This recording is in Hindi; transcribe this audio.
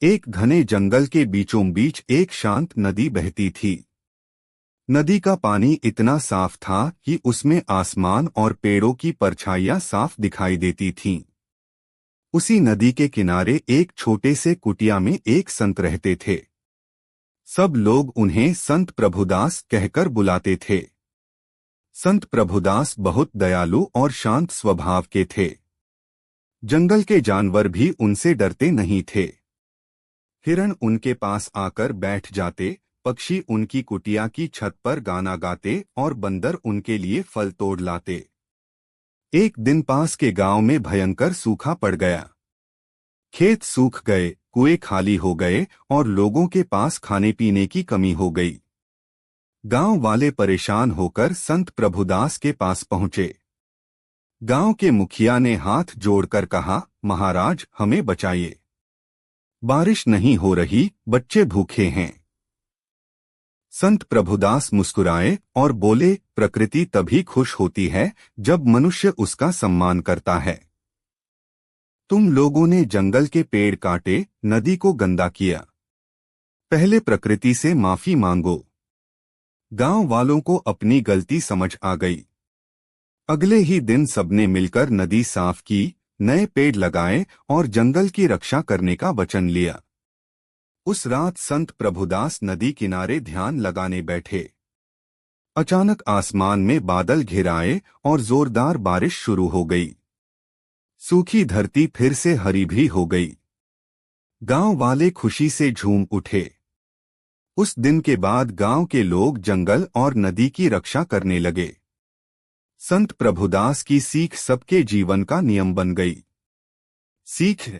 एक घने जंगल के बीचों बीच एक शांत नदी बहती थी। नदी का पानी इतना साफ था कि उसमें आसमान और पेड़ों की परछाइयां साफ दिखाई देती थीं। उसी नदी के किनारे एक छोटे से कुटिया में एक संत रहते थे। सब लोग उन्हें संत प्रभुदास कहकर बुलाते थे। संत प्रभुदास बहुत दयालु और शांत स्वभाव के थे। जंगल के जानवर भी उनसे डरते नहीं थे। हिरण उनके पास आकर बैठ जाते, पक्षी उनकी कुटिया की छत पर गाना गाते और बंदर उनके लिए फल तोड़ लाते। एक दिन पास के गांव में भयंकर सूखा पड़ गया। खेत सूख गए, कुएं खाली हो गए और लोगों के पास खाने पीने की कमी हो गई। गांव वाले परेशान होकर संत प्रभुदास के पास पहुंचे। गांव के मुखिया ने हाथ जोड़कर कहा, महाराज हमें बचाइए। बारिश नहीं हो रही, बच्चे भूखे हैं। संत प्रभुदास मुस्कुराए और बोले, प्रकृति तभी खुश होती है जब मनुष्य उसका सम्मान करता है। तुम लोगों ने जंगल के पेड़ काटे, नदी को गंदा किया। पहले प्रकृति से माफी मांगो। गांव वालों को अपनी गलती समझ आ गई। अगले ही दिन सबने मिलकर नदी साफ की, नए पेड़ लगाए और जंगल की रक्षा करने का वचन लिया। उस रात संत प्रभुदास नदी किनारे ध्यान लगाने बैठे। अचानक आसमान में बादल घिर आए और जोरदार बारिश शुरू हो गई। सूखी धरती फिर से हरी भी हो गई। गांव वाले खुशी से झूम उठे। उस दिन के बाद गांव के लोग जंगल और नदी की रक्षा करने लगे। संत प्रभुदास की सीख सबके जीवन का नियम बन गई। सीख